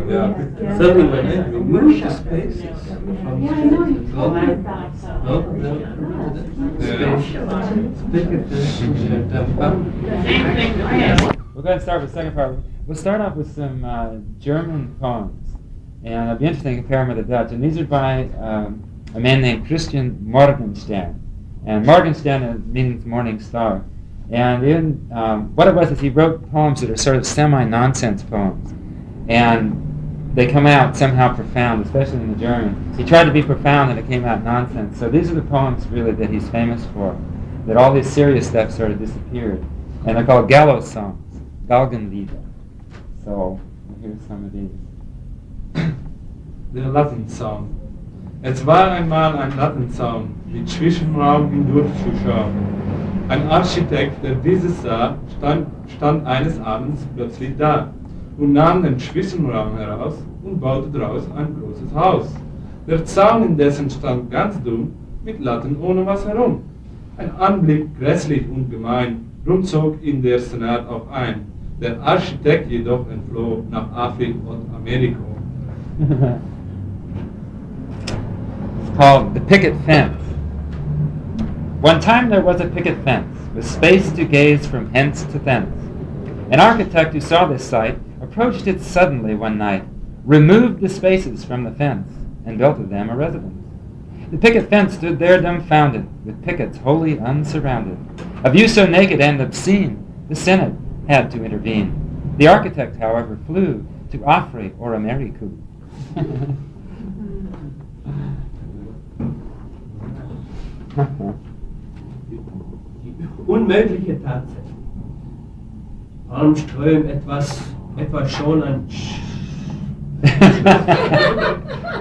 Yeah. Certainly when we move the spaces from Yeah, I know you told me that. We're going to start with the second part. We'll start off with some German poems, and it'll be interesting to compare them with the Dutch. And these are by a man named Christian Morgenstern. And Morgenstern means morning star. And what it was is he wrote poems that are sort of semi-nonsense poems. And they come out somehow profound, especially in the German. He tried to be profound and it came out nonsense. So these are the poems really that he's famous for, that all this serious stuff sort of disappeared. And they're called gallows songs, Galgenlieder. So here's some of these. Der Lattenzaun. Es war einmal ein Lattenzaun, mit Zwischenraum hindurchzuschauen. Ein Architekt, der dieses sah, stand eines Abends plötzlich da und nahm den Zwischenraum heraus und baute daraus ein großes Haus. Der Zaun indessen stand ganz dumm, mit Latten ohne was herum. Ein Anblick grässlich und gemein, drum zog ihn der Senat auch ein. Der Architekt jedoch entfloh nach Afrika und Amerika. It's called The Picket Fence. One time there was a picket fence, with space to gaze from hence to thence. An architect who saw this sight approached it suddenly one night, removed the spaces from the fence, and built of them a residence. The picket fence stood there dumbfounded, with pickets wholly unsurrounded. A view so naked and obscene, the Senate had to intervene. The architect, however, flew to Afrika or America. Unmögliche Tatsache. Palmström etwas schon an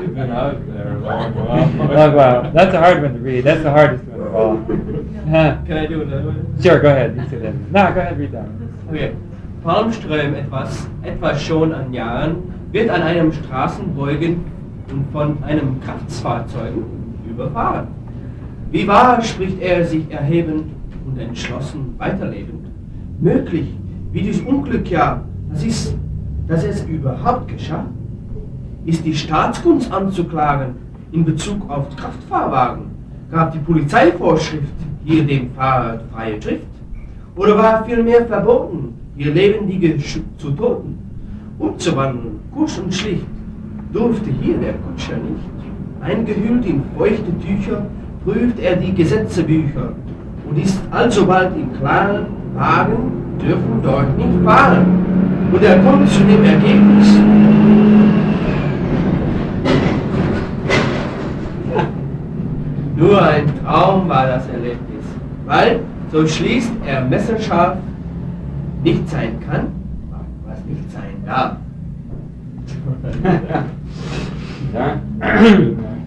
You've been out there a long while. Oh, wow. That's a hard one to read. That's the hardest one of all. Can I do another one? Sure, go ahead. You say that. No, go ahead, read that one. Okay. Palmström etwas schon an Jahren, wird an einem Straßenbeugen und von einem Kraftfahrzeug überfahren. Wie wahr, spricht er sich erhebend und entschlossen weiterlebend. Möglich, wie dies Unglück ja, dass es überhaupt geschah, ist die Staatskunst anzuklagen in Bezug auf Kraftfahrwagen. Gab die Polizeivorschrift hier dem Fahrer freie Schrift? Oder war vielmehr verboten, ihr Lebendige zu toten? Umzuwandeln, kurz und schlicht, durfte hier der Kutscher nicht. Eingehüllt in feuchte Tücher prüft er die Gesetzebücher und ist alsobald im Klaren, Wagen dürfen dort nicht fahren. Und er kommt zu dem Ergebnis, nur ein Traum war das Erlebnis, weil, so schließt er messerscharf, nicht sein kann, was nicht sein darf.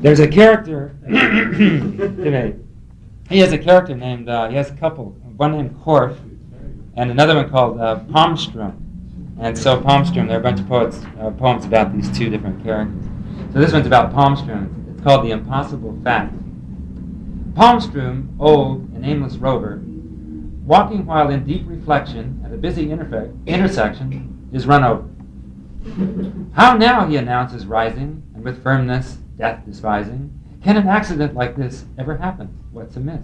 There's a character, he has a character named, he has a couple, one named Korf, and another one called Palmström. And so Palmström, there are a bunch of poems about these two different characters. So this one's about Palmström. It's called The Impossible Fact. Palmström, old and aimless rover, walking while in deep reflection at a busy intersection, is run over. How now, he announces, rising, and with firmness, death despising, can an accident like this ever happen? What's amiss?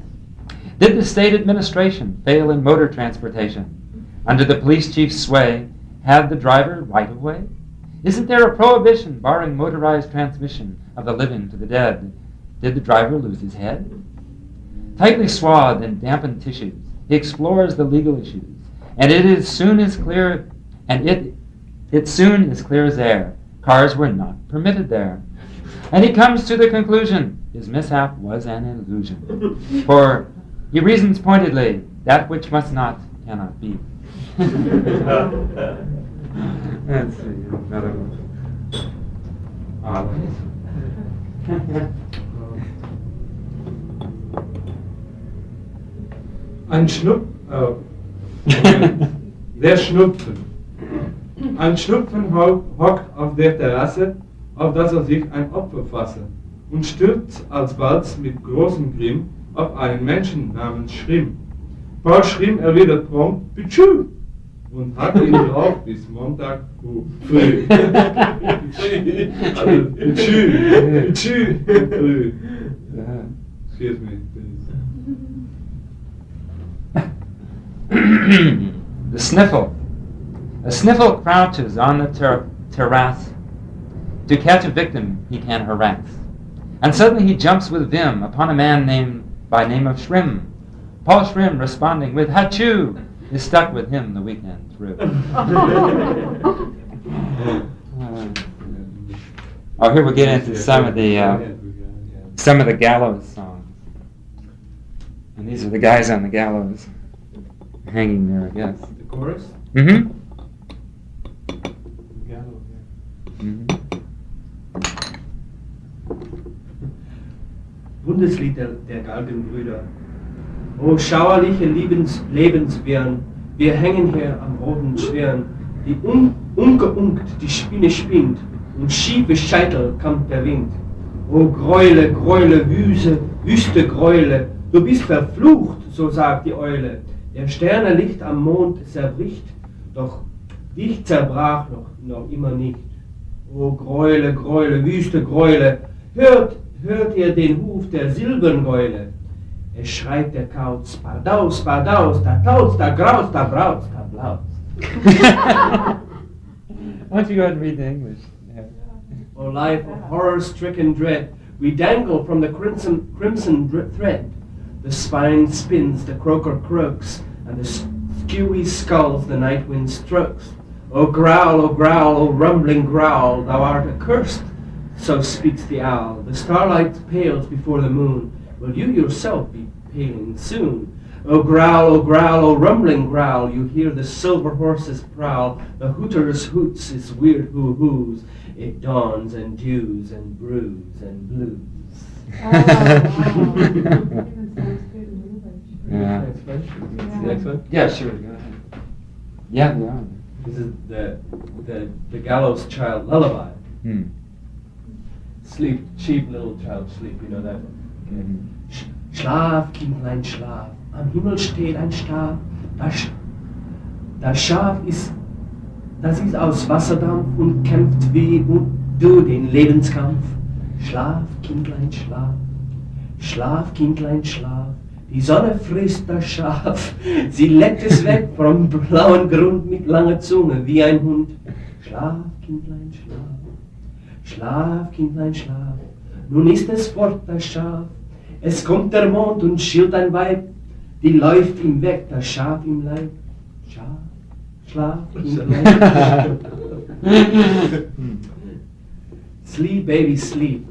Did the state administration fail in motor transportation? Under the police chief's sway, had the driver right of way? Isn't there a prohibition barring motorized transmission of the living to the dead? Did the driver lose his head? Tightly swathed in dampened tissues, he explores the legal issues, and it soon is clear as air. Cars were not permitted there. And he comes to the conclusion his mishap was an illusion. For he reasons pointedly, that which must not cannot be. Let's see, another one. Der Schnupfen. Ein Schnupfen hockt auf der Terrasse, auf das sich ein Opfer fasse, und stürzt alsbald mit großem Grimm auf einen Menschen namens Schrimm. Paul Schrimm erwidert prompt, Pitschu! und hat ihn drauf bis Montag früh. Also, tschüss, früh. Excuse me, please. The sniffle. A sniffle crouches on the terrace to catch a victim he can harass. And suddenly he jumps with vim upon a man named by name of Shrim. Paul Shrim, responding with "Hachoo," is stuck with him the weekend through. Oh, here we get into some of the gallows songs, and these are the guys on the gallows, hanging there, I guess. The chorus? Mm-hmm. Bundeslied der Galgenbrüder. O schauerliche Lebenswehren, wir hängen hier am roten Schweren, die ungeunkt die Spinne spinnt, und schiefe Scheitel kommt der Wind. O Gräule, Gräule, wüste Gräule, du bist verflucht, so sagt die Eule. Der Sterne Licht am Mond zerbricht, doch dich zerbrach noch immer nicht. O Gräule, Gräule, wüste Gräule, hört ihr den Huf der Silberngäule? Es schreit der Kauz, Pardaus, Pardaus, da tauz, da graus, da brauz, da blauz. Why don't you go ahead and read the English? Yeah. O life of horror-stricken dread, we dangle from the crimson thread. The spine spins, the croaker croaks, and the skewy skulls the night wind strokes. O growl, O rumbling growl, thou art accursed, so speaks the owl. The starlight pales before the moon, will you yourself be paling soon? O growl, O rumbling growl, you hear the silver horses prowl, the hooter's hoots, its weird hoo-hoos, it dawns and dews and brews and blues. Oh, wow. Even sounds good in English. Yeah. Next one? See the next one? Yeah, sure. Go ahead. Yeah, yeah. This is the gallows child lullaby. Hmm. Sleep, cheap little child, sleep. You know that one. Okay. Mhm. Schlaf, Kindlein, schlaf. Am Himmel steht ein Stab. Das Schaf ist aus Wasserdampf und kämpft wie du den Lebenskampf. Schlaf, Kindlein, schlaf. Schlaf, Kindlein, schlaf. Die Sonne frisst das Schaf. Sie leckt es weg vom blauen Grund mit langer Zunge wie ein Hund. Schlaf, Kindlein, schlaf. Schlaf, Kindlein, schlaf. Nun ist es fort, das Schaf. Es kommt der Mond und schilt ein Weib. Die läuft ihm weg, das Schaf im Leib. Schaf, schlaf, Kindlein. Sleep, baby, sleep.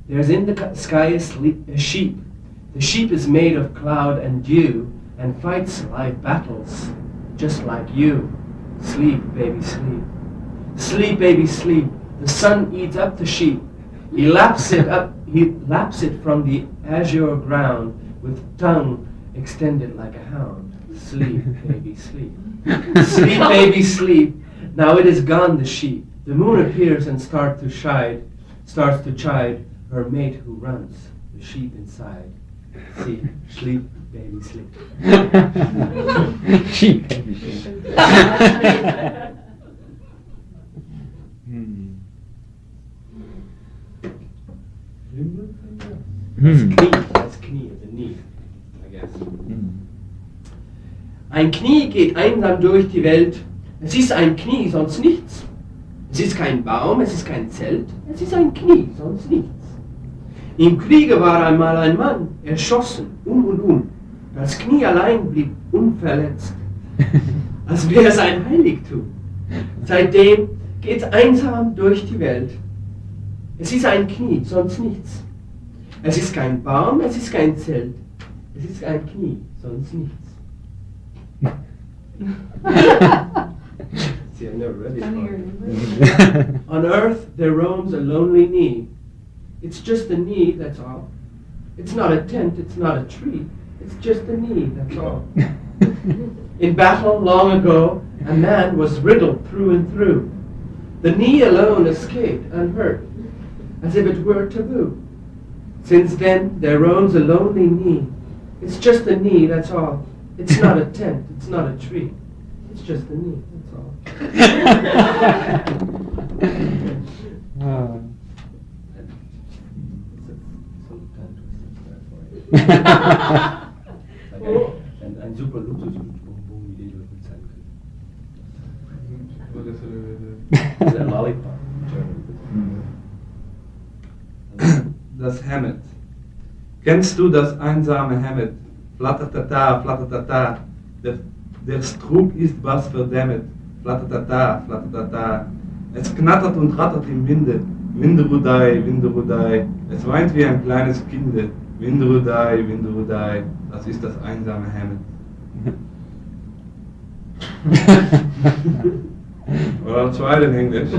There's in the sky a sheep. The sheep is made of cloud and dew and fights life battles just like you. Sleep, baby, sleep. Sleep, baby, sleep. The sun eats up the sheep. He laps it from the azure ground with tongue extended like a hound. Sleep, baby, sleep. Sleep, baby, sleep. Now it is gone, the sheep. The moon appears and starts to chide her mate who runs, the sheep inside. See, sleep, baby, sleep. Sheep, baby, sheep. Das Knie, the knee, I guess. Ein Knie geht einsam durch die Welt. Es ist ein Knie, sonst nichts. Es ist kein Baum, es ist kein Zelt. Es ist ein Knie, sonst nichts. Im Kriege war einmal ein Mann, erschossen, und. Das Knie allein blieb unverletzt, als wäre es ein Heiligtum. Seitdem geht's einsam durch die Welt. Es ist ein Knie, sonst nichts. Es ist kein Baum, es ist kein Zelt. Es ist ein Knie, sonst nichts. See, I've never read it Funnier before. in English. On earth there roams a lonely knee. It's just a knee, that's all. It's not a tent, it's not a tree. It's just a knee, that's all. In battle long ago, a man was riddled through and through. The knee alone escaped unhurt, as if it were taboo. Since then there roams a lonely knee. It's just a knee, that's all. It's not a tent, it's not a tree. It's just the knee, that's all. Oh. Ein super Luxusbonbon, wie die dort sein können. Oder so, Der Lollipop. das Hemd. Kennst du das einsame Hemd? Flattertata, flattertata. Der Strug ist was verdämmt. Flattertata, flattertata. Es knattert und rattert im Winde. Winderudai, Winderudai. Es weint wie ein kleines Kind. Winderudai, Winderudai. Das ist das einsame Hemd. Well, I'll try it in English.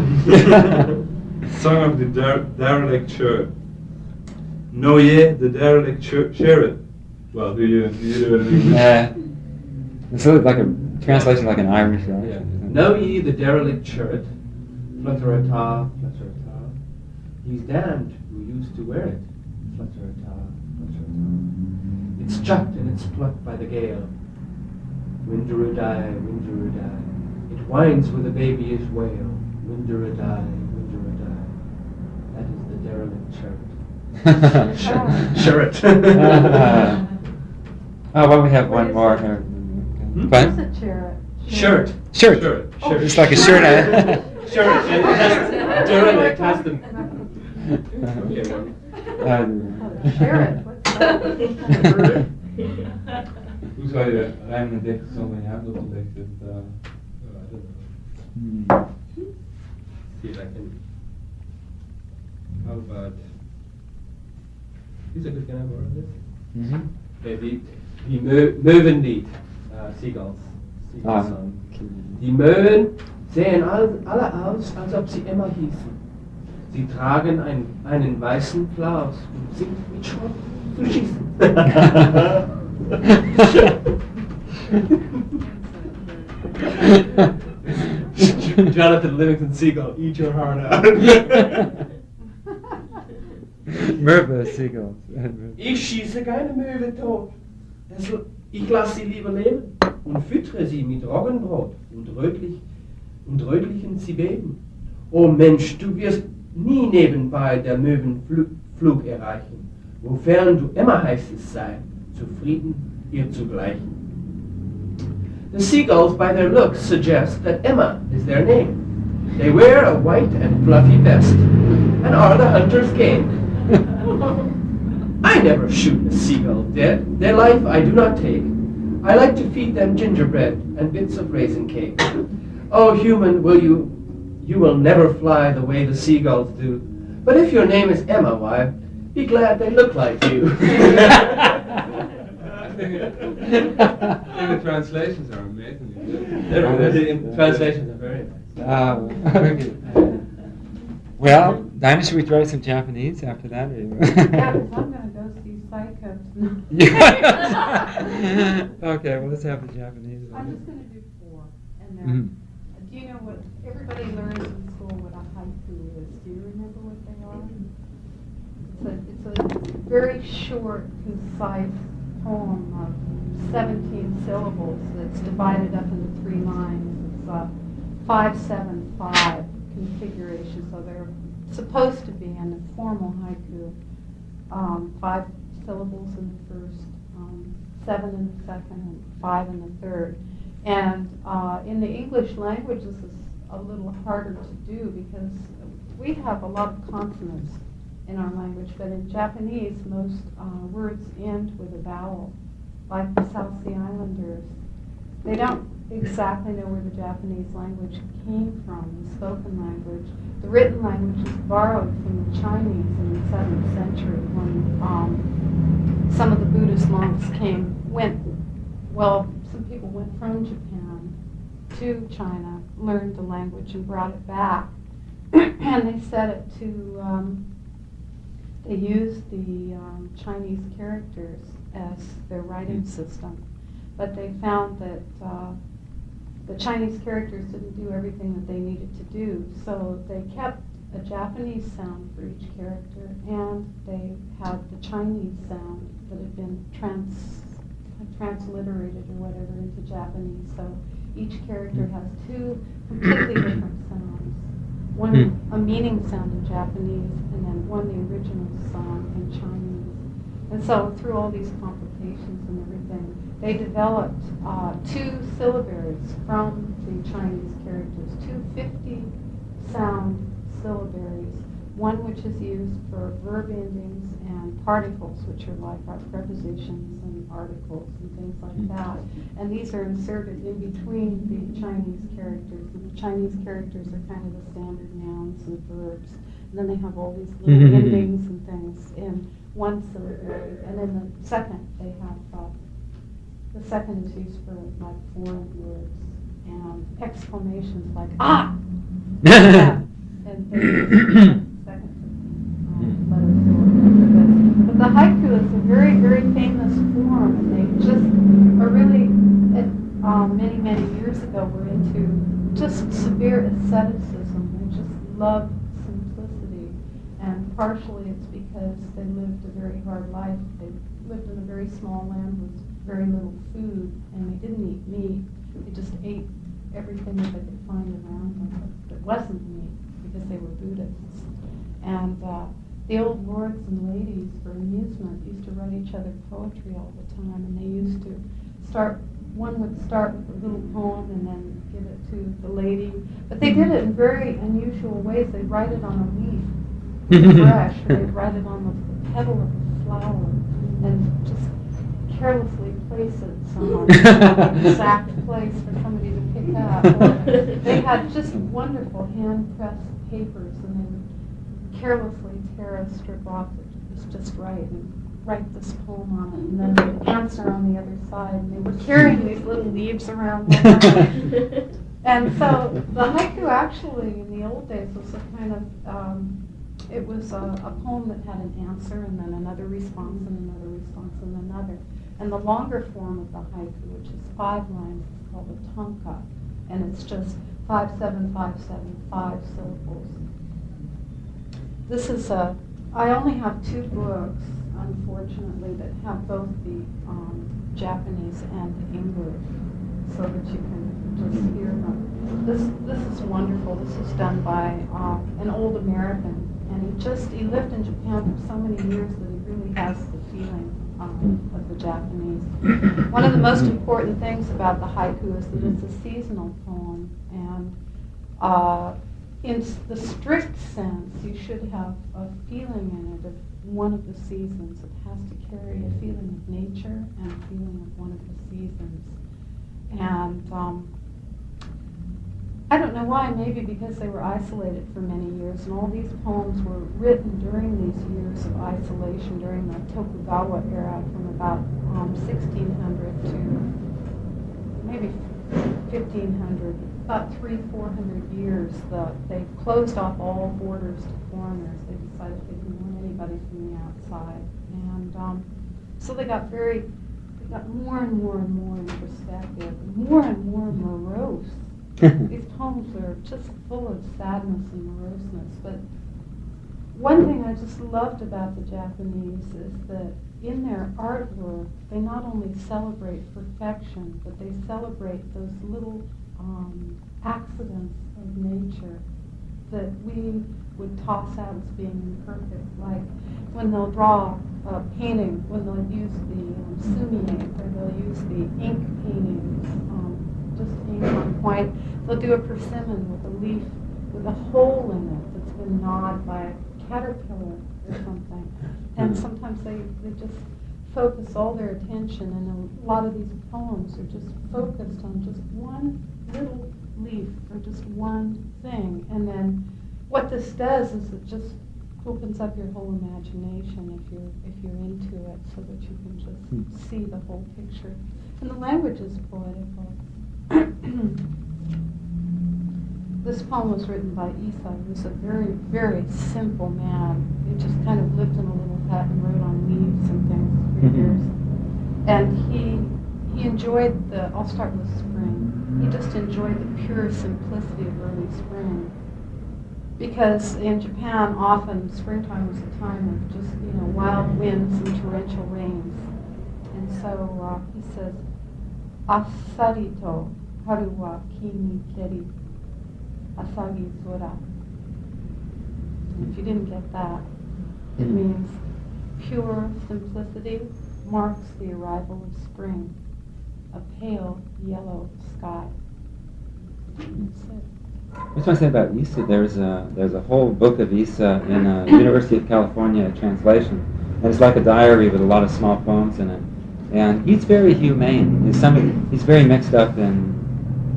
Song of the derelict shirt. No, yeah, the derelict shirt. Well, do you do it in English? Yeah. It's sort of like a translation like an Irish, right? Yeah. Know ye the derelict shirt? Flutterata, flutterata. He's damned who used to wear it. Flutterata, flutterata. It's chucked and it's plucked by the gale. Windarudai, windarudai. It whines with a babyish wail. Windarudai, windarudai. That is the derelict shirt. Shirt. Oh, well, we have one more here. What's a chariot? Shirt. Shirt. Shirt. Oh, It's like a shirt. Shirt. Derelict has the. Okay, one. Chariot, what's that? Hoe zou je rijmen en dicht zonder je hand op te leggen? I don't Hmm. know. See if I can. How about? Is it good? Can I borrow this? Mhm. Okay, die Möwenlied, Seagulls. Ah, Song. okay. Die Möwen sehen alle aus, als ob sie immer hießen. Sie tragen einen weißen Flaus und sind mit Schrott zu schießen. Jonathan Livingston Seagull, eat your heart out. Merva Seagulls. Ich schieße keine Möwe tot. Ich lasse sie lieber leben und füttere sie mit Roggenbrot und rötlichen Zwiebeln. O Mensch, du wirst nie nebenbei der Möwenflug erreichen, wofern du immer heißes sein, zufrieden ihr zu gleichen. The seagulls by their looks suggest that Emma is their name. They wear a white and fluffy vest and are the hunter's game. I never shoot a seagull dead. Their life I do not take. I like to feed them gingerbread and bits of raisin cake. Oh, human, you will never fly the way the seagulls do. But if your name is Emma, why, be glad they look like you. I think the translations are amazing. The translations are very nice. Okay. Well, Dinah, should we try some Japanese after that? Yeah, because I'm going to go see Psycho tonight. Okay, well, let's have the Japanese. I'm just going to do 4. And Mhm. do you know what everybody learns in school what a haiku is? Do you remember what they are? It's a very short, concise poem of 17 syllables that's divided up into 3 lines. It's a 5-7-5 configuration, so they're supposed to be an informal haiku. 5 syllables in the first, 7 in the second, and 5 in the third. And in the English language, this is a little harder to do because we have a lot of consonants in our language, but in Japanese, most words end with a vowel, like the South Sea Islanders. They don't exactly know where the Japanese language came from, the spoken language. The written language is borrowed from the Chinese in the 7th century when some of the Buddhist monks some people went from Japan to China, learned the language and brought it back. And they set it to, they used the Chinese characters as their writing system. But they found that the Chinese characters didn't do everything that they needed to do. So they kept a Japanese sound for each character, and they had the Chinese sound that had been transliterated or whatever into Japanese. So each character has two completely different sounds. One a meaning sound in Japanese, and then one the original song in Chinese. And so through all these complications and everything, they developed two syllabaries from the Chinese characters, two 50-sound syllabaries, one which is used for verb endings and particles, which are like our prepositions and articles and things like that. And these are inserted in between the Chinese characters. And the Chinese characters are kind of the standard nouns and verbs. And then they have all these little endings and things in one syllabary. And then the second, they have, the second is used for like foreign words and exclamations like, ah! Yeah. And they use second letter syllable for this. But the haiku is a very, very famous form, and they just are really, many, many years ago, were into just severe asceticism. They just loved simplicity, and partially it's because they lived a very hard life. They lived in a very small land with very little food, and they didn't eat meat. They just ate everything that they could find around them that wasn't meat, because they were Buddhists. And the old lords and ladies, for amusement, used to write each other poetry all the time, and they used to one would start with a little poem and then give it to the lady. But they did it in very unusual ways. They'd write it on a leaf, fresh, or they'd write it on the petal of a flower, and just carelessly place it somewhere, an exact place for somebody to pick up. Or they had just wonderful hand-pressed papers, and they would carelessly tear a strip off that was just right and write this poem on it, and then the answer on the other side. And they were carrying these little leaves around with them. And so the haiku actually in the old days was a kind of, it was a poem that had an answer and then another response and another response and another. And the longer form of the haiku, which is 5 lines, is called a tanka, and it's just 5, 7, 5, 7, 5 syllables. This is I only have 2 books, unfortunately, that have both the Japanese and the English, so that you can just hear them. This is wonderful. This is done by an old American, and he lived in Japan for so many years that he really has the feeling of the Japanese. One of the most important things about the haiku is that it's a seasonal poem, and in the strict sense, you should have a feeling in it of one of the seasons. It has to carry a feeling of nature and a feeling of one of the seasons. And I don't know why, maybe because they were isolated for many years, and all these poems were written during these years of isolation, during the Tokugawa era, from about 1600 to maybe 1500. About 300-400 years, they closed off all borders to foreigners. They decided they didn't want anybody from the outside, and so they got more and more and more introspective, more and more morose. These poems are just full of sadness and moroseness. But one thing I just loved about the Japanese is that in their artwork, they not only celebrate perfection, but they celebrate those little accidents of nature that we would toss out as being imperfect, like when they'll draw a painting, when they'll use the sumi-ink, or they'll use the ink paintings, just ink on white. They'll do a persimmon with a leaf with a hole in it that's been gnawed by a caterpillar or something. And sometimes they just focus all their attention, and a lot of these poems are just focused on just one little leaf or just one thing. And then what this does is it just opens up your whole imagination if you're into it, so that you can just see the whole picture. And the language is poetical. This poem was written by Isa, who's a very, very simple man. He just kind of lived in a little hut and wrote on leaves and things for years. And he enjoyed I'll start with spring. He just enjoyed the pure simplicity of early spring. Because in Japan, often springtime was a time of just, wild winds and torrential rains. And so he says, Asarito haru wa kimi keri asagi sora. If you didn't get that, it means pure simplicity marks the arrival of spring, a pale yellow sky. That's it. I just want to say about Isa, there's a whole book of Isa in a University of California translation. And it's like a diary with a lot of small poems in it. And he's very humane. He's very mixed up in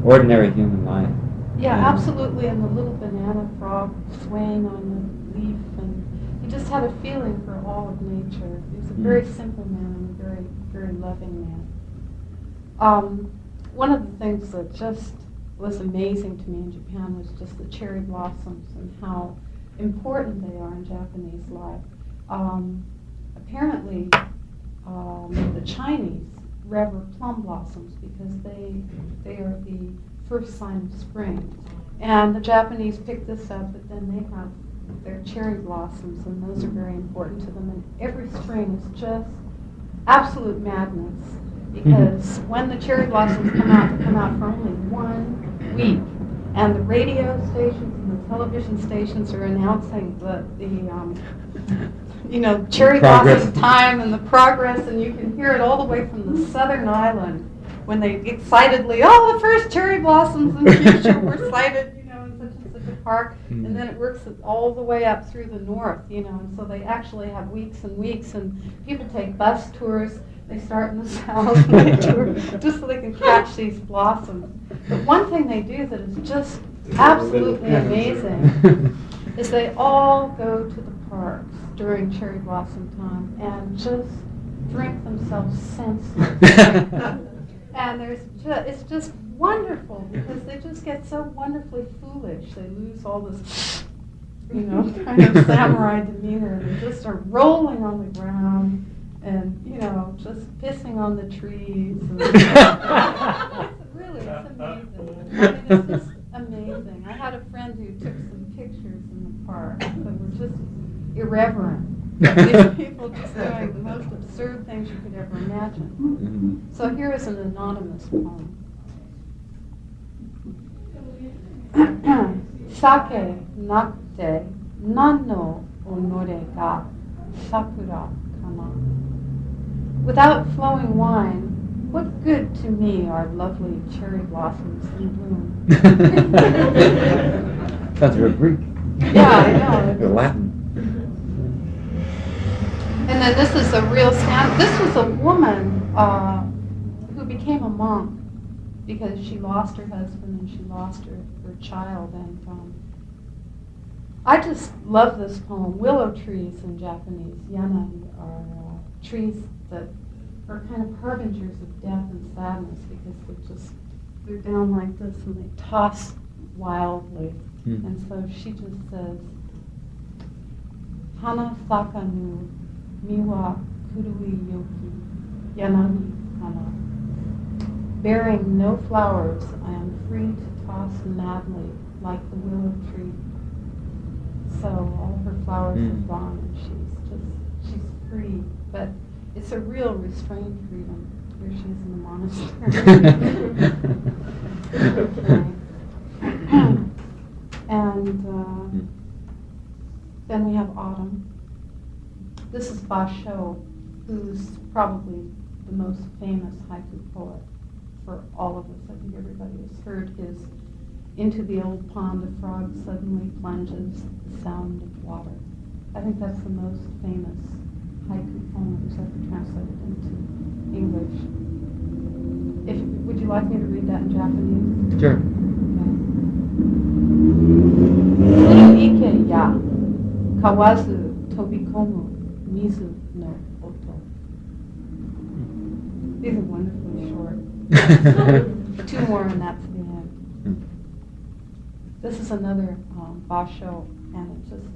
ordinary human life. Yeah, absolutely. And the little banana frog swaying on the leaf, and he just had a feeling for all of nature. He was a very simple man and a very, very loving man. One of the things that just was amazing to me in Japan was just the cherry blossoms and how important they are in Japanese life. Apparently, the Chinese revere plum blossoms because they are the first sign of spring. And the Japanese pick this up, but then they have their cherry blossoms, and those are very important to them. And every spring is just absolute madness, because when the cherry blossoms come out, they come out for only 1 week. And the radio stations and the television stations are announcing the cherry blossom time and the progress, and you can hear it all the way from the southern island when they excitedly, the first cherry blossoms in Kyushu were sighted, in such and such a park, and then it works all the way up through the north, and so they actually have weeks and weeks, and people take bus tours. They start in the south and they tour just so they can catch these blossoms. But one thing they do that is just absolutely amazing is they all go to the parks during cherry blossom time and just drink themselves senseless. And it's just wonderful because they just get so wonderfully foolish. They lose all this, kind of samurai demeanor, and they just are rolling on the ground and, just pissing on the trees. And it's amazing. It's just amazing. I had a friend who took some pictures in the park that were just irreverent. These people just doing the most absurd things you could ever imagine. So here is an anonymous poem. Sake nakute nan no onore ga sakura kana. Without flowing wine, what good to me are lovely cherry blossoms in bloom? Sounds real Greek. Yeah, I know. Or Latin. And then this is a real stand. This was a woman who became a monk because she lost her husband and she lost her child. And I just love this poem. Willow trees in Japanese, yanagi, are trees that are kind of harbingers of death and sadness because they're down like this and they toss wildly. And so she just says, Hana sakanu miwa kurui yoki yanagi hana. Bearing no flowers, I am free to toss madly like the willow tree. So all her flowers are gone and she's free. But it's a real restrained freedom. Here she is in the monastery. And then we have autumn. This is Basho, who's probably the most famous haiku poet for all of us. I think everybody has heard his "Into the old pond a frog suddenly plunges, the sound of water." I think that's the most famous haiku poem that was ever translated into English. Would you like me to read that in Japanese? Sure. Furu ike ya kawazu tobikomu mizu no oto. These are wonderfully short. 2 more and that's the end. This is another basho, and it just,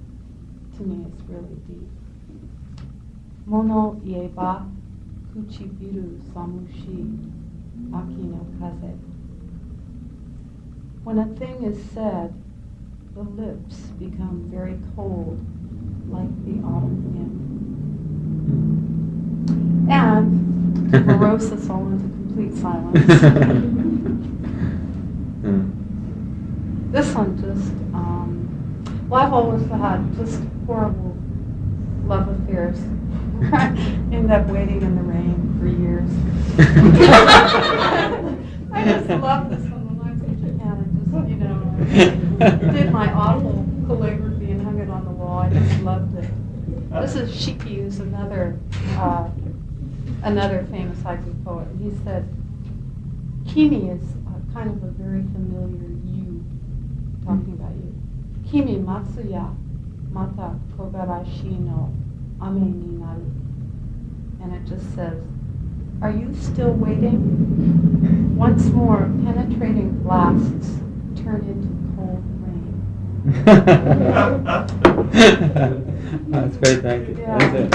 to me, it's really deep. Mono ieba kuchibiru samushi aki no kaze. When a thing is said, the lips become very cold, like the autumn wind. And to morose us all into complete silence. one just, well, I've always had just horrible love affairs. Ended up waiting in the rain for years. I just love this one when I was in Japan. I just, did my awful calligraphy and hung it on the wall. I just loved it. This is Shiki, who's another famous haiku poet. And he said, Kimi is kind of a very familiar you, talking about you. Kimi matsuya mata kogarashi no ame ni naru. And it just says, are you still waiting? Once more, penetrating blasts turn into cold rain. That's great, thank you. Yeah. That's it.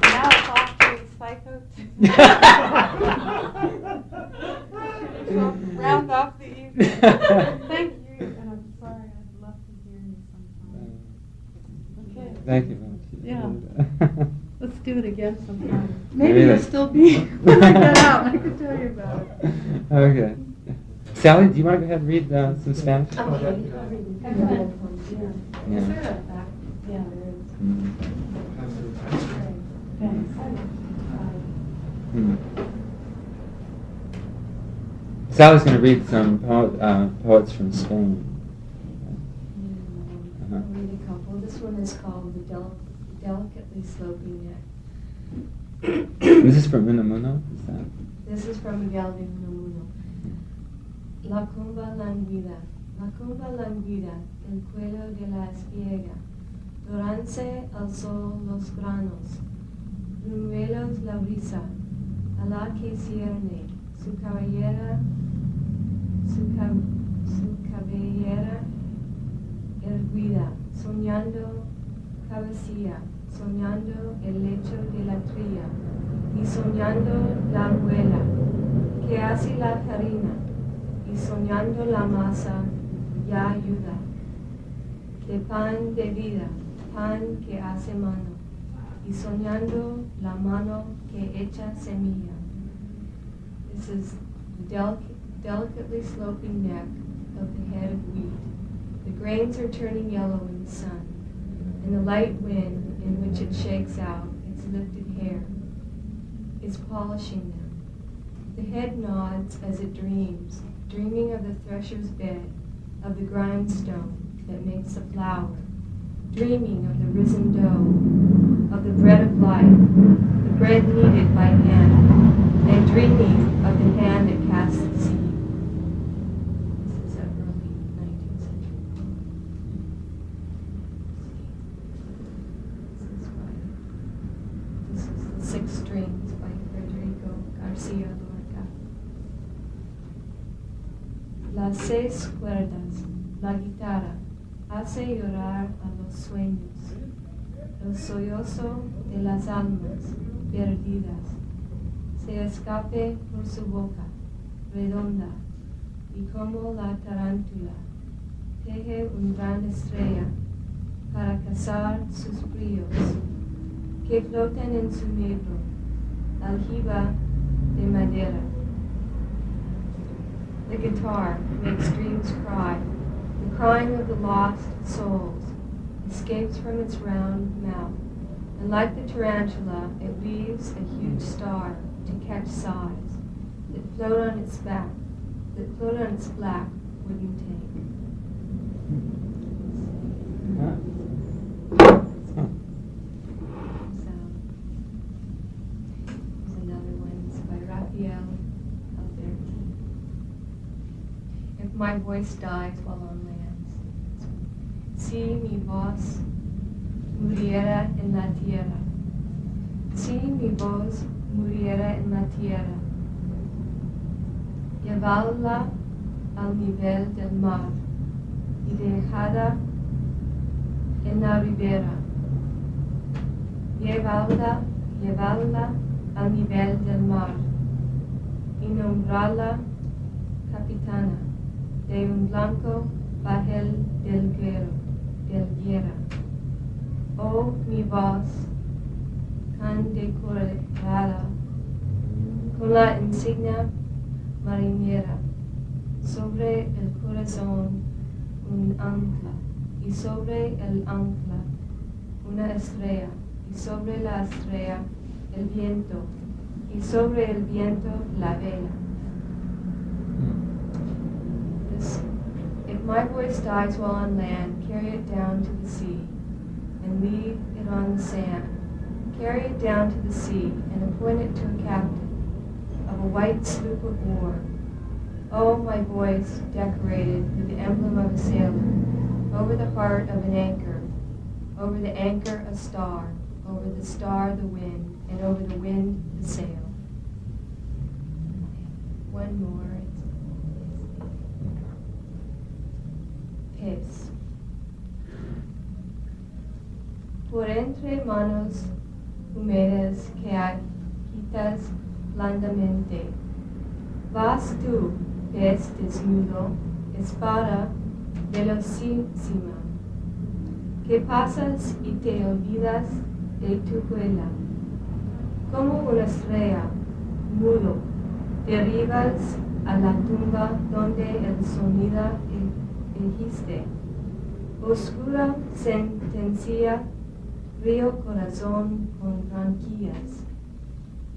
Now it's off to Psycho. So round off the evening. Thank you, and I'm sorry, I'd love to hear you sometime. Okay. Thank you very much. Yeah. Let's do it again sometime. Maybe Maybe you'll that- still be when I get out and I can tell you about it. Okay. Sally, do you want to go ahead and read some Spanish? Okay. I'll read it. Yeah. Yeah. Is there a back? Yeah, there is. Thanks. Hmm. Sally's going to read some poets from Spain. Uh-huh. I'll read a couple. This one is called The Delicately Sloping Neck. This is from Unamuno? Is that? This is from Miguel de Unamuno. La cumba languida, el cuello de la espiega, doranse alzó los granos, rumbelos la brisa, a la que cierne, su cabellera erguida, soñando cabecilla, soñando el lecho de la tría, y soñando la abuela, que hace la farina, y soñando la masa, ya ayuda, de pan de vida, pan que hace mano, y soñando la mano que echa semilla. This is the delicately sloping neck of the head of wheat. The grains are turning yellow in the sun, and the light wind in which it shakes out its lifted hair is polishing them. The head nods as it dreams, dreaming of the thresher's bed, of the grindstone that makes the flour, dreaming of the risen dough, of the bread of life, the bread kneaded by hand, and dreaming of the hand that casts the seed. This is early 19th century. This is The Six Strings by Federico Garcia Lorca. Las seis cuerdas, la guitarra, hace llorar a los sueños, el sollozo de las almas perdidas, se escape por su boca, redonda, y como la tarántula, teje una gran estrella para cazar sus brillos, que flotan en su negro, aljiba de madera. The guitar makes dreams cry. The crying of the lost souls escapes from its round mouth, and like the tarantula, it weaves a huge star to catch sighs that float on its back, that float on its black wooden tank. So, there's another one. It's by Raphael Alberti. If my voice dies while on lands, si mi voz muriera en la tierra, si mi voz muriera en la tierra, llevarla al nivel del mar y dejada en la ribera, llevarla al nivel del mar y nombrarla capitana de un blanco bajel del guerra. Oh, mi voz, condecorada con la insignia marinera, sobre el corazón un ancla, y sobre el ancla una estrella, y sobre la estrella el viento, y sobre el viento la vela. If my voice dies while on land, carry it down to the sea, and leave it on the sand. Carry it down to the sea, and appoint it to a captain of a white sloop of war. Oh, my voice decorated with the emblem of a sailor, over the heart of an anchor, over the anchor a star, over the star the wind, and over the wind the sail. One more. Pez. Por entre manos húmedas que agitas blandamente, vas tú, pez desnudo, espada velocísima, que pasas y te olvidas de tu vuela. Como una estrella, mudo, derribas a la tumba donde el sonido dijiste. Oscura sentencia, río corazón con tranquillas,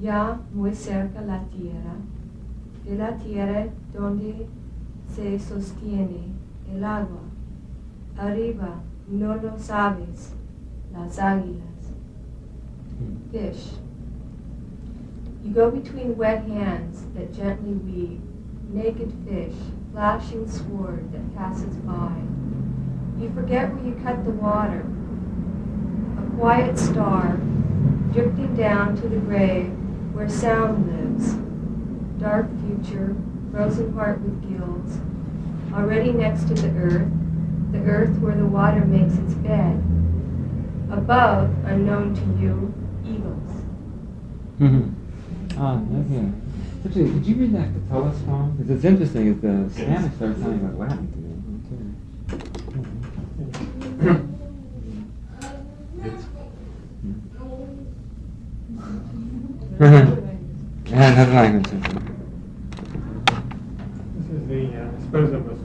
ya muy cerca la tierra, de la tierra donde se sostiene el agua. Arriba, no lo sabes, las águilas. Fish. You go between wet hands that gently weave, naked fish, flashing sword that passes by. You forget where you cut the water. A quiet star, drifting down to the grave where sound lives. Dark future, frozen heart with gills, already next to the earth where the water makes its bed. Above, unknown to you, eagles. Okay. Actually, could you read that Capella song? Because it's interesting, is the Spanish starts sounding like Latin to me. Yeah, another language. This is the, I suppose, the most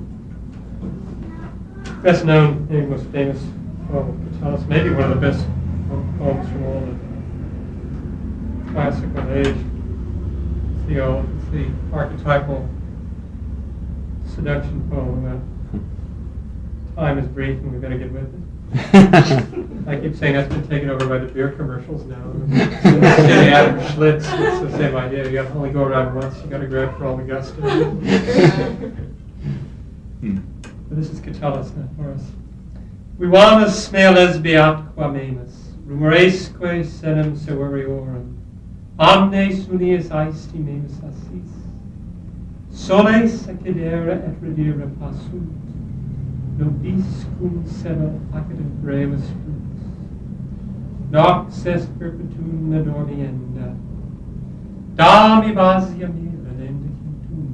best known, maybe most famous poem of Catullus, maybe one of the best poems from all the classical age. It's the archetypal seduction poem about time is brief and we've got to get with it. I keep saying that's been taken over by the beer commercials now. Getting out of Schlitz, it's the same idea. You got to only go around once. You got to grab for all the gusto. But this is Catullus now for us. Vivamus mea lesbiat quamemus, rumoresque senem severiorum, omnes unius aesti memus assis, soles accidere et redire passunt, nobis cum seno accidem brevis fruits, nox est perpetuum adormienda, dami basia mira dende centum,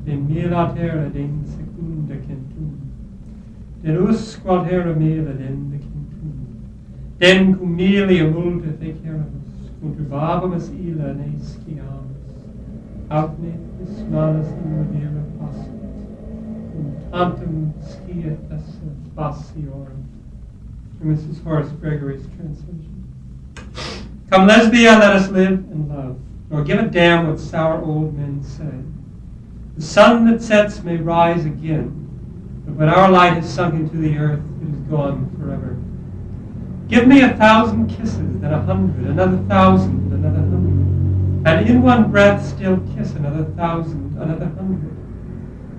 de mila terra dende secunda centum, den usque terra mila dende centum, den cum milia multa feceramus, conturbabimus illa nesciamus, aut nefis manus in redire passunt, tantum sciat esse bassiorum. From Mrs. Horace Gregory's translation. Come, Lesbia, let us live and love, nor give a damn what sour old men say. The sun that sets may rise again, but when our light has sunk into the earth, it is gone forever. Give me 1,000 kisses, then 100, another 1,000, another 100, and in one breath still kiss another 1,000, another 100.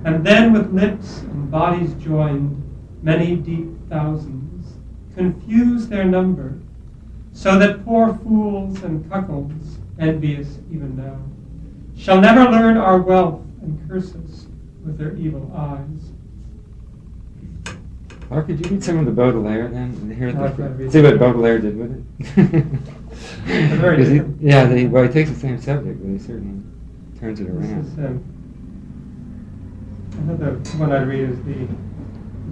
And then with lips and bodies joined, many deep thousands, confuse their number, so that poor fools and cuckolds, envious even now, shall never learn our wealth and curse us with their evil eyes. Or could you read some of the Baudelaire then? I'll See what Baudelaire did with it? Very 'Cause different. he takes the same subject, but he certainly turns it around. This is, I thought the one I'd read is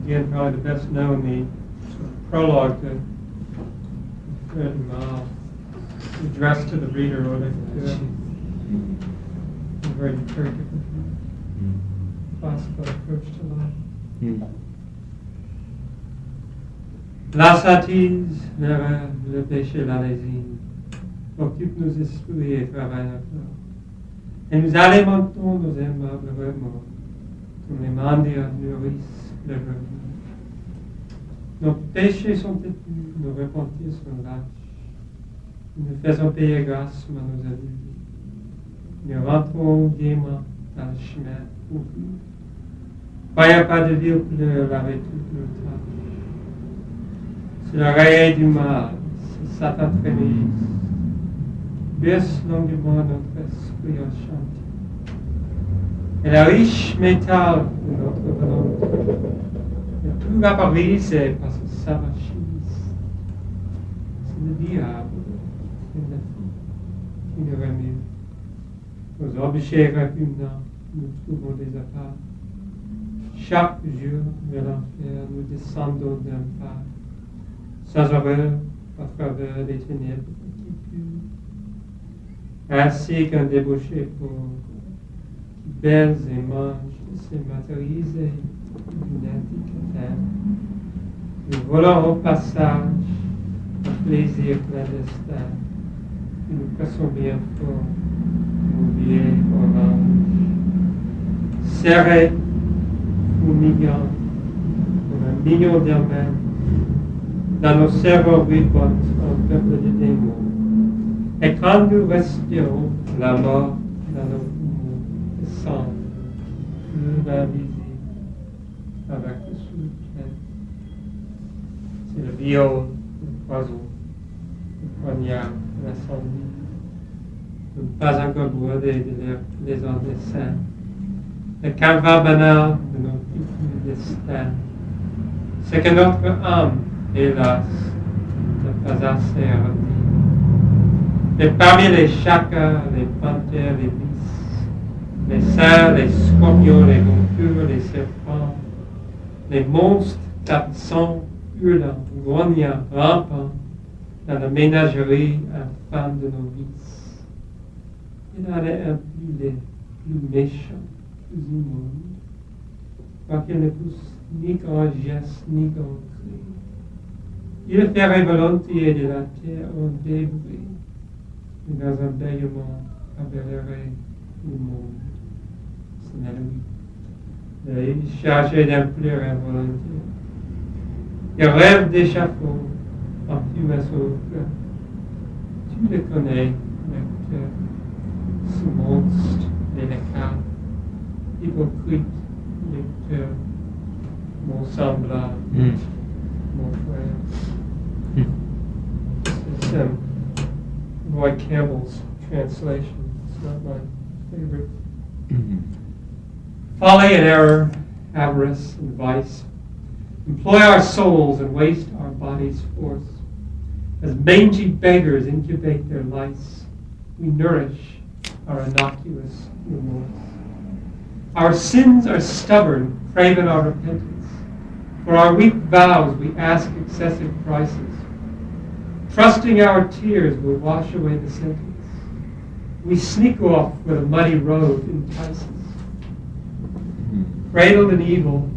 again, probably the best known, the sort of prologue to Fred and Mal, addressed to the reader, or they very, very different. classical approach to life. Hmm. La sottise, l'erreur, le péché, la lésine occupent nos esprits et travaillent encore. Et nous alimentons nos aimables remords, comme les mendiants nourrissent le revenu. Nos péchés sont têtus, nos repentirs sont lâches. Nous faisons payer grâce à nos amis. Nous rentrons gaiement dans le chemin ouvert. Croyez pas de ville pleure avec toutes nos tâches. C'est l'oreille du mal, c'est Satan trémégisse. Baisse longuement notre esprit enchanté. Et la riche métal de notre volonté est tout vaporisé par ce savachise. C'est le diable et la fille qui nous remue. Aux objets répugnants, nous trouvons des apparts. Chaque jour, vers l'enfer, nous descendons d'un pas, sans horreur, à travers les ténèbres qui puent. Ainsi qu'un débauché pauvre, qui baise et mange de ses matérialisés d'une antiquitaine. Nous volons au passage un plaisir clandestin, et nous passons bien fort nos vieilles oranges. Serrés, fumigants, comme un million d'hermènes, dans nos cerveaux vibrante un peuple de démons. Et quand nous respirons la mort dans nos poumons, descend plus invisible avec le sous-plein. C'est le viol, le poison, le poignard, l'incendie. Ne pas encore brûler de les desseins. Le calvaire banal de nos futurs destins. C'est que notre âme, hélas, n'est pas assez ardie. Mais parmi les chacals, les panthères, les lys, les cerfs, les scorpions, les gonflures, les serpents, les monstres tapissants, hurlants, grognants, rampants, dans la ménagerie infâme de nos vices. Il en est un plus méchant, plus immonde, quoiqu'il ne pousse ni qu'en geste, ni qu'en cri. Il ferait volontiers de la terre en débris, et dans un bêlement appellerait le monde. C'est lui. Il chargé d'un pleur involontaire. Il rêve d'échafaud en fumée sauve. Tu le connais, lecteur, ce monstre délicat, hypocrite, lecteur, mon semblable, mon frère. This is Roy Campbell's translation. It's not my favorite. Folly and error, avarice and vice employ our souls and waste our bodies' force. As mangy beggars incubate their lice, we nourish our innocuous remorse. Our sins are stubborn, craving our repentance. For our weak vows we ask excessive prices. Trusting our tears will wash away the sentence. We sneak off where the muddy road entices. Cradled in evil,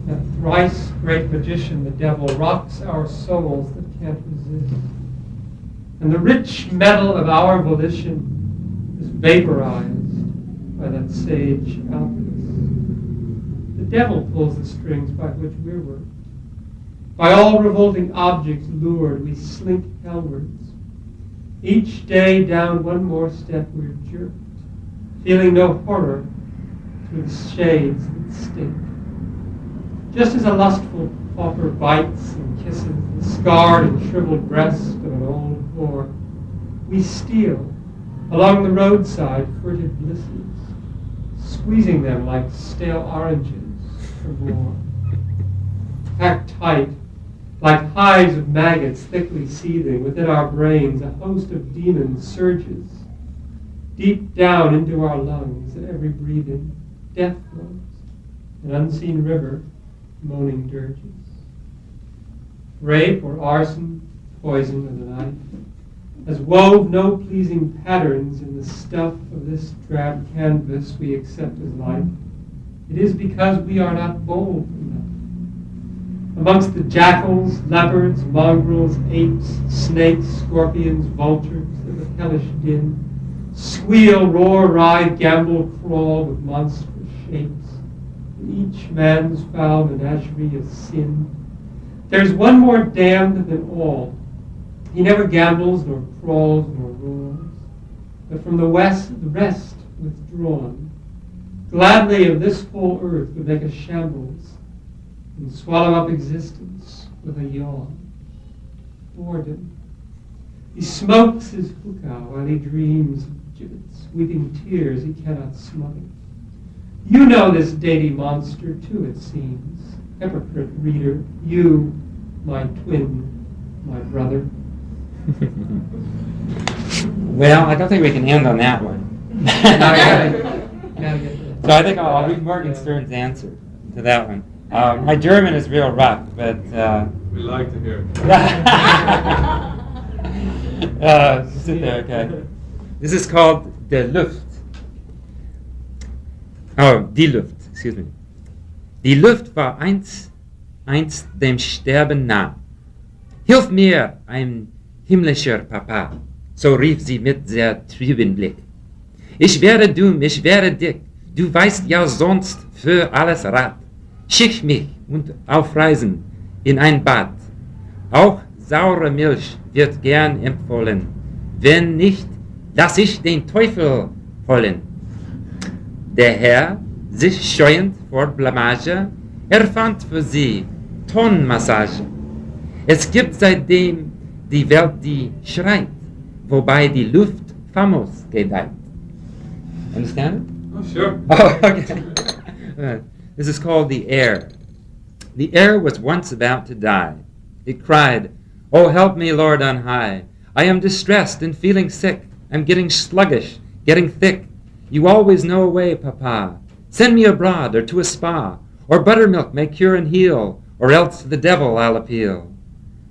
that thrice great magician, the devil, rocks our souls that can't resist. And the rich metal of our volition is vaporized by that sage alchemist. The devil pulls the strings by which we're worked. By all revolting objects lured, we slink hellwards. Each day down one more step we're jerked, feeling no horror through the shades that stink. Just as a lustful pauper bites and kisses the scarred and shriveled breast of an old whore, we steal along the roadside furtive blisses, squeezing them like stale oranges for more. Packed tight, like hives of maggots thickly seething within our brains, a host of demons surges deep down into our lungs at every breathing. Death flows, an unseen river, moaning dirges. Rape or arson, poison or the knife, has wove no pleasing patterns in the stuff of this drab canvas we accept as life. It is because we are not bold enough. Amongst the jackals, leopards, mongrels, apes, snakes, scorpions, vultures, there's a hellish din. Squeal, roar, ride, gamble, crawl with monstrous shapes. In each man's foul menagerie of sin. There's one more damned than all. He never gambles, nor crawls, nor roars, but from the rest withdrawn. Gladly of this whole earth would make a shambles and swallow up existence with a yawn. Boredom. He smokes his hookah while he dreams of gibbets, weeping tears he cannot smother. You know this dainty monster too, it seems. Hypocrite reader, you, my twin, my brother. Well, I don't think we can end on that one. So I think I'll read Morgenstern's answer to that one. My German is real rough, but... We like to hear it. Sit there, okay. This is called Der Luft. Oh, die Luft, excuse me. Die Luft war einst dem Sterben nah. Hilf mir, ein himmlischer Papa, so rief sie mit sehr trüben Blick. Ich wäre dumm, ich wäre dick, du weißt ja sonst für alles Rat. Schick mich und auf Reisen in ein Bad. Auch saure Milch wird gern empfohlen. Wenn nicht, lass ich den Teufel holen. Der Herr, sich scheuend vor Blamage, erfand für sie Tonmassage. Es gibt seitdem die Welt, die schreit, wobei die Luft famos gedeiht. Understand it? Oh, sure. Oh, okay. This is called the air. The air was once about to die. It cried, "Oh, help me, Lord on high. I am distressed and feeling sick. I'm getting sluggish, getting thick. You always know a way, Papa. Send me abroad or to a spa, or buttermilk may cure and heal, or else to the devil I'll appeal."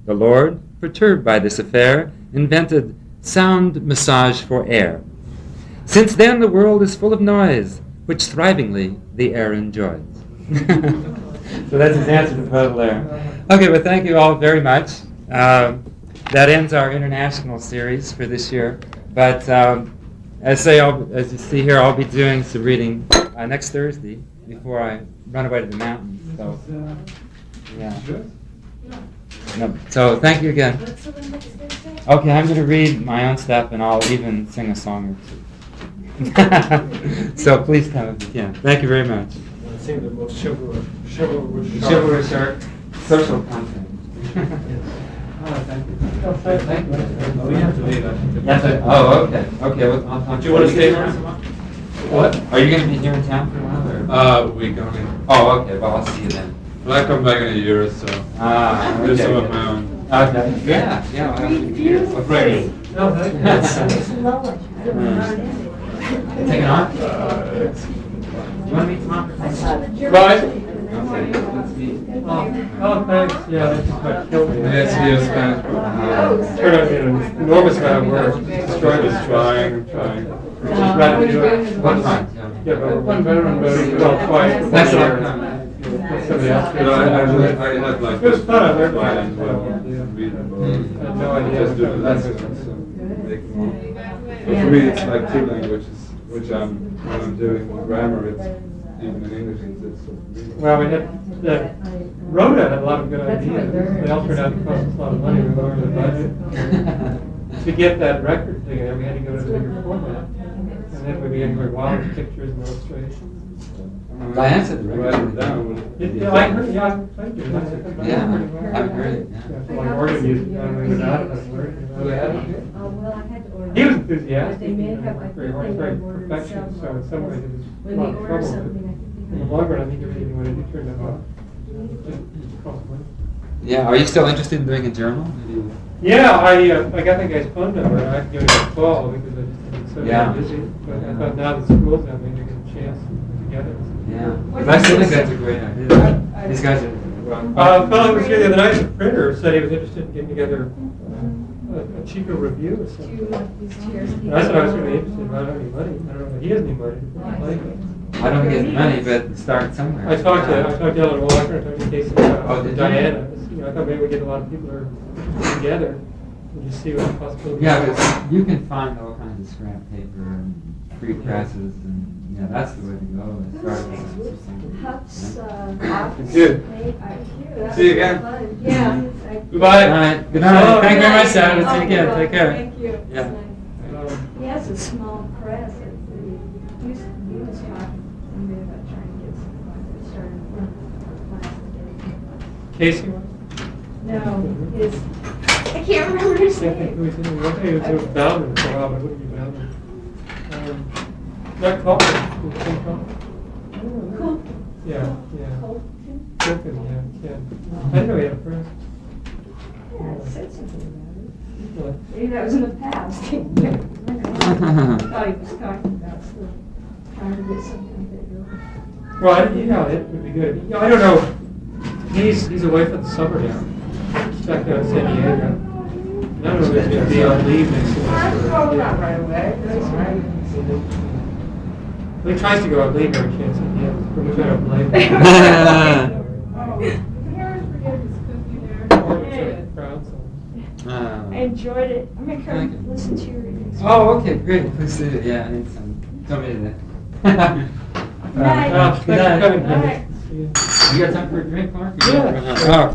The Lord, perturbed by this affair, invented sound massage for air. Since then the world is full of noise, which thrivingly the air enjoys. So that's his answer to Baudelaire. Okay, well, thank you all very much. That ends our international series for this year. But as you see here, I'll be doing some reading next Thursday before I run away to the mountains. So, yeah. No, so thank you again. What's the one next Thursday? Okay, I'm going to read my own stuff, and I'll even sing a song or two. So please come if you can. Thank you very much. I think the most chivalrous Chivalrous social content. Thank you. Thank you. We have to leave. Yes, oh, okay. Okay, well, I'll talk. Do you want to stay around? What? Are you going to be here in town for a while? Or? We're going. Oh, okay. Well, I'll see you then. Well, I come back in a year or so. Ah, Do okay. some of my own. Okay. Yeah, yeah. Well, Afraid. No, thank you. Take it on? You want to meet Tom? Right. Okay, let's meet. Oh, thanks. Yeah, that's just what killed me. Yes, he is Spanish. Turned out to be an enormous amount of work. Destroyed Just trying. Just tried to do it. What fun? Yeah, but one better and better. Well, twice. Thanks a lot. Somebody else did But I it. had like It was fun. I learned fine it. as well. Yeah. Read the book. I had no idea. Just do the lessons. So make more. But for me, it's like two languages, which when I'm doing grammar, it's even in English, it's so for me. Well, we had Rhoda had a lot of good ideas. They all turned out to cost us a lot of money. We lowered the budget. To get that record thing, we had to go to the bigger format. And then we began going wild with pictures and illustrations and stuff. Diane said the Write record. it down. would it- Yeah, I heard, yeah, thank you. Yeah, I've heard it. Yeah, for like organ music, I don't know anything about it, but I've learned. Do they have it? Well, I had to order. He was enthusiastic. They may have, I Very think hard, they very have ordered perfectionist, so in some ways it was a When lot they of order trouble. something, I but think In they the have. long run, I think everything when it turned out well. It cost money. Yeah, are you still interested in doing a journal? Yeah, I got that guy's phone number, and I could give it a call because I just been so Yeah. busy. But I thought now that school's out, maybe I get a chance to put together. Yeah. But I still think that's a great idea. These guys are. A fellow was here the other night, the printer, said he was interested in getting together a Chico review or Do you something. like these chairs? And I said I was really interested, but I don't have any money. I don't know if he has any money. to put the play with. I don't think he has money, but start somewhere. I talked to Ellen Walker, I talked to Casey, Oh, did you? Diana. I thought maybe we get a lot of people who are together and just see what the possibilities Yeah, are. but you can find all kinds of scrap paper and free presses, and that's the way to go as far as Huff's Yeah. office. Good. mate, I- See you again. fun. Yeah. Goodbye. All right, good night. Oh, Thank you very much, Good Sarah. night. We'll see you Oh, again. well, Take care. Thank you. Yeah. It's nice. Um, He has a small press. He was talking someday about trying to get some started from plastic. Casey, what? No, his, I can't remember his I think name. we did. One day it was Bowman for a while, but it wouldn't be Bowman. Not Coffin. Was it Tim Coffin? Cool. Yeah, yeah. Colton? Coffin, yeah. I didn't know he had a press. Yeah, it said something about What? it. Maybe that was in the past. I thought he was talking about still trying to get something bigger. Well, yeah, it would be good. Yeah, I don't know. He's away for the summer now. He's back down in San Diego. I don't know if he's going to be on leave next semester. Oh, not right away. That's right. Well, he tries to go on leave every chance he gets, which I don't blame him. Oh, the Harris Brigade was cooking there. Or Yeah. it's a crowd, so. I enjoyed it. I'm going to Okay. come listen to your readings. Oh, okay, great. Please do it. Yeah, I need some. Tell me to. Night. Thanks for coming, Night. Henry. See you. You got time for a drink, Mark? Yeah. Oh.